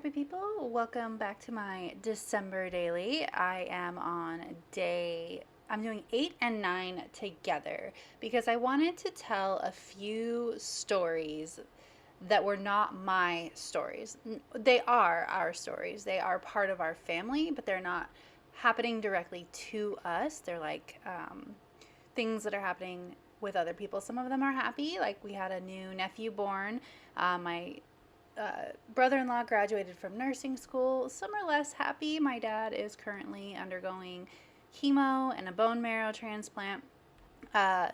happy people. Welcome back to my December daily. I'm doing 8 and 9 together because I wanted to tell a few stories that were not my stories. They are our stories, they are part of our family, but they're not happening directly to us. They're like things that are happening with other people. Some of them are happy, like we had a new nephew born. My brother-in-law graduated from nursing school. Some are less happy. My dad is currently undergoing chemo and a bone marrow transplant.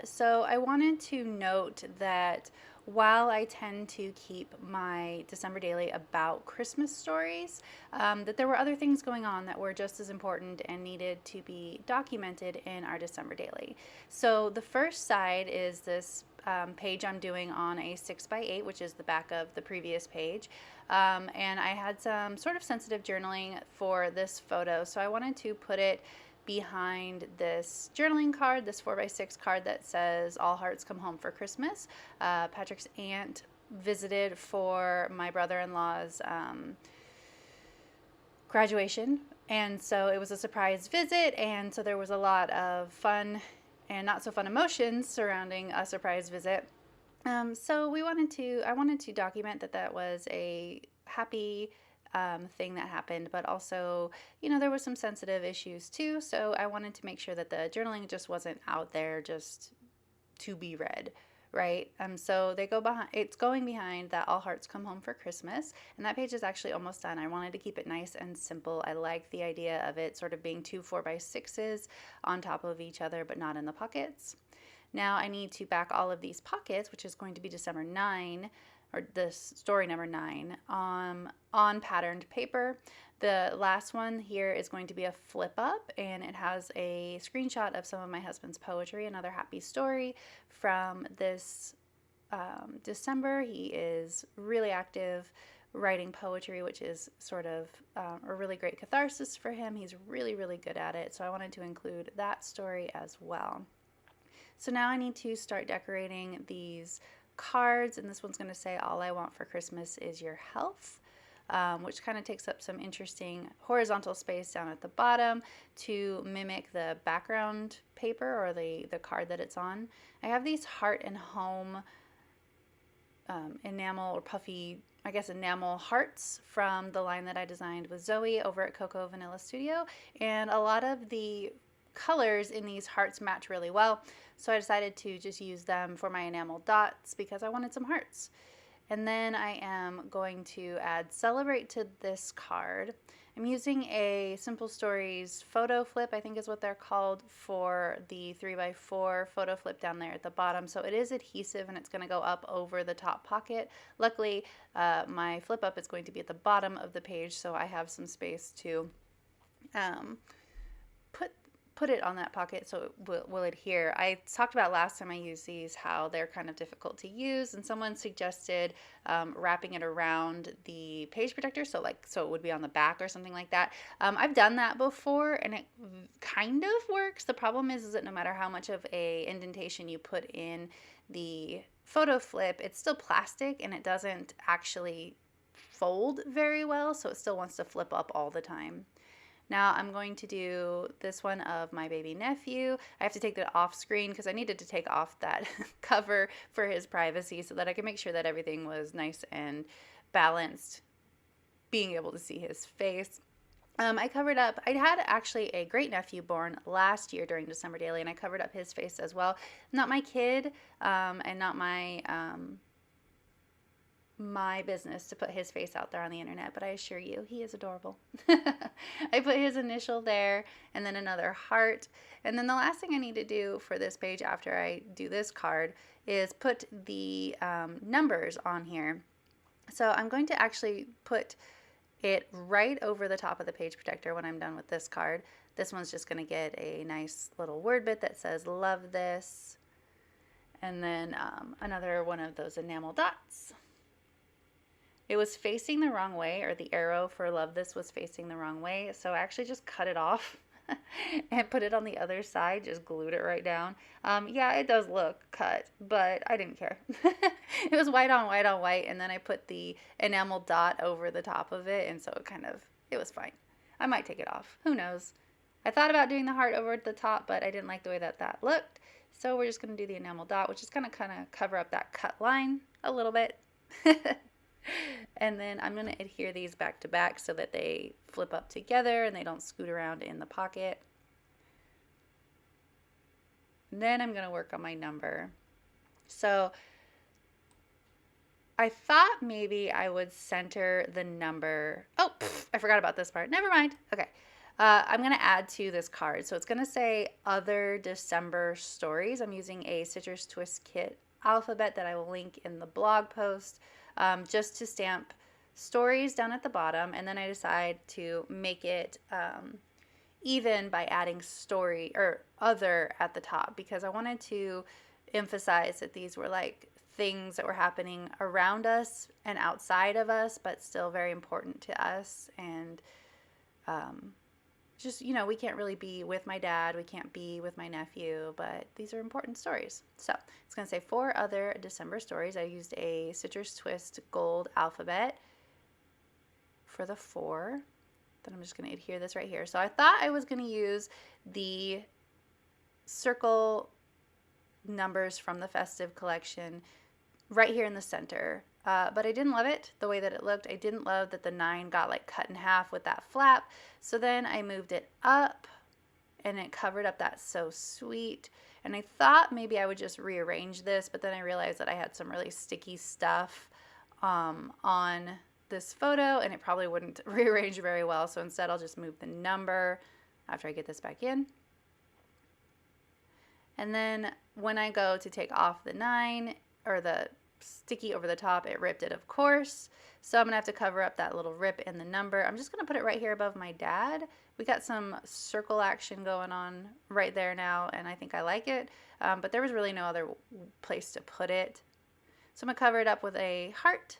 So I wanted to note that while I tend to keep my December daily about Christmas stories, that there were other things going on that were just as important and needed to be documented in our December daily. So the first side is this page I'm doing on a 6x8, which is the back of the previous page. And I had some sort of sensitive journaling for this photo, so I wanted to put it behind this journaling card, this 4x6 card that says "All Hearts Come Home for Christmas." Patrick's aunt visited for my brother-in-law's graduation, and so it was a surprise visit, and so there was a lot of fun and not so fun emotions surrounding a surprise visit. So I wanted to document that that was a happy thing that happened, but also, there was some sensitive issues too. So I wanted to make sure that the journaling just wasn't out there just to be read, right? So they go behind. It's going behind that "All Hearts Come Home for Christmas," and that page is actually almost done. I wanted to keep it nice and simple. I like the idea of it sort of being two 4x6s on top of each other, but not in the pockets. Now I need to back all of these pockets, which is going to be December 9, or this story number 9, on patterned paper. The last one here is going to be a flip up, and it has a screenshot of some of my husband's poetry, another happy story from this December. He is really active writing poetry, which is sort of a really great catharsis for him. He's really, really good at it, so I wanted to include that story as well. So now I need to start decorating these cards, and this one's going to say "All I want for Christmas is your health," which kind of takes up some interesting horizontal space down at the bottom to mimic the background paper or the card that it's on. I have these heart and home enamel or puffy, I guess, enamel hearts from the line that I designed with Zoe over at Cocoa Vanilla Studio, and a lot of the colors in these hearts match really well, so I decided to just use them for my enamel dots because I wanted some hearts. And then I am going to add "Celebrate" to this card. I'm using a Simple Stories photo flip, I think is what they're called, for the 3x4 photo flip down there at the bottom. So it is adhesive and it's going to go up over the top pocket. Luckily, my flip up is going to be at the bottom of the page, so I have some space to put it on that pocket so it will adhere. I talked about last time I used these how they're kind of difficult to use, and someone suggested wrapping it around the page protector, so it would be on the back or something like that. I've done that before and it kind of works. The problem is that no matter how much of a indentation you put in the photo flip, it's still plastic and it doesn't actually fold very well, so it still wants to flip up all the time. Now I'm going to do this one of my baby nephew. I have to take that off screen because I needed to take off that cover for his privacy so that I could make sure that everything was nice and balanced, being able to see his face. I covered up, I had actually a great nephew born last year during December Daily, and I covered up his face as well. Not my kid, and not my business to put his face out there on the internet, but I assure you, he is adorable. I put his initial there and then another heart. And then the last thing I need to do for this page after I do this card is put the numbers on here. So I'm going to actually put it right over the top of the page protector when I'm done with this card. This one's just going to get a nice little word bit that says "Love this," and then another one of those enamel dots. It was facing the wrong way, or the arrow for "Love this" was facing the wrong way, so I actually just cut it off and put it on the other side, just glued it right down. Yeah, it does look cut, but I didn't care. It was white on white on white, and then I put the enamel dot over the top of it, and so it was fine. I might take it off. Who knows? I thought about doing the heart over at the top, but I didn't like the way that looked. So we're just going to do the enamel dot, which is going to kind of cover up that cut line a little bit. And then I'm going to adhere these back to back so that they flip up together and they don't scoot around in the pocket. And then I'm going to work on my number. So I thought maybe I would center the number. Oh, I forgot about this part. Never mind. Okay. I'm going to add to this card. So it's going to say Other December Stories. I'm using a Citrus Twist Kit alphabet that I will link in the blog post, just to stamp stories down at the bottom. And then I decide to make it even by adding story or other at the top, because I wanted to emphasize that these were like things that were happening around us and outside of us, but still very important to us. And just, we can't really be with my dad, we can't be with my nephew, but these are important stories. So it's going to say 4 Other December Stories. I used a Citrus Twist gold alphabet for the 4. Then I'm just going to adhere this right here. So I thought I was going to use the circle numbers from the festive collection right here in the center. But I didn't love it the way that it looked. I didn't love that the 9 got like cut in half with that flap. So then I moved it up and it covered up that So Sweet. And I thought maybe I would just rearrange this, but then I realized that I had some really sticky stuff on this photo and it probably wouldn't rearrange very well. So instead I'll just move the number after I get this back in. And then when I go to take off the 9 or the sticky over the top, it ripped it, of course. So I'm gonna have to cover up that little rip in the number. I'm just gonna put it right here above my dad. We got some circle action going on right there now, and I think I like it. But there was really no other place to put it. So I'm gonna cover it up with a heart.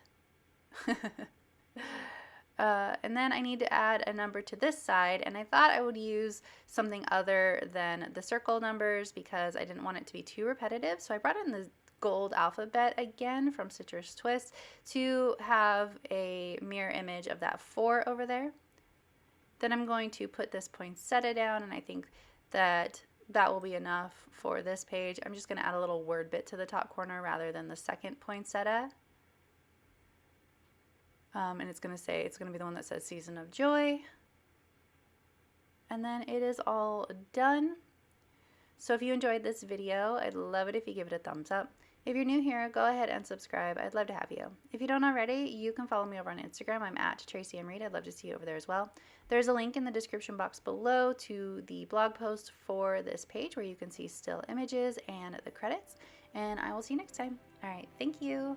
And then I need to add a number to this side, and I thought I would use something other than the circle numbers because I didn't want it to be too repetitive. So I brought in the gold alphabet again from Citrus Twist to have a mirror image of that 4 over there. Then I'm going to put this poinsettia down, and I think that will be enough for this page. I'm just going to add a little word bit to the top corner rather than the second poinsettia. And it's going to be the one that says Season of Joy. And then it is all done. So if you enjoyed this video, I'd love it if you give it a thumbs up. If you're new here, go ahead and subscribe. I'd love to have you. If you don't already, you can follow me over on Instagram. I'm at Traci and Reed. I'd love to see you over there as well. There's a link in the description box below to the blog post for this page where you can see still images and the credits. And I will see you next time. All right, thank you.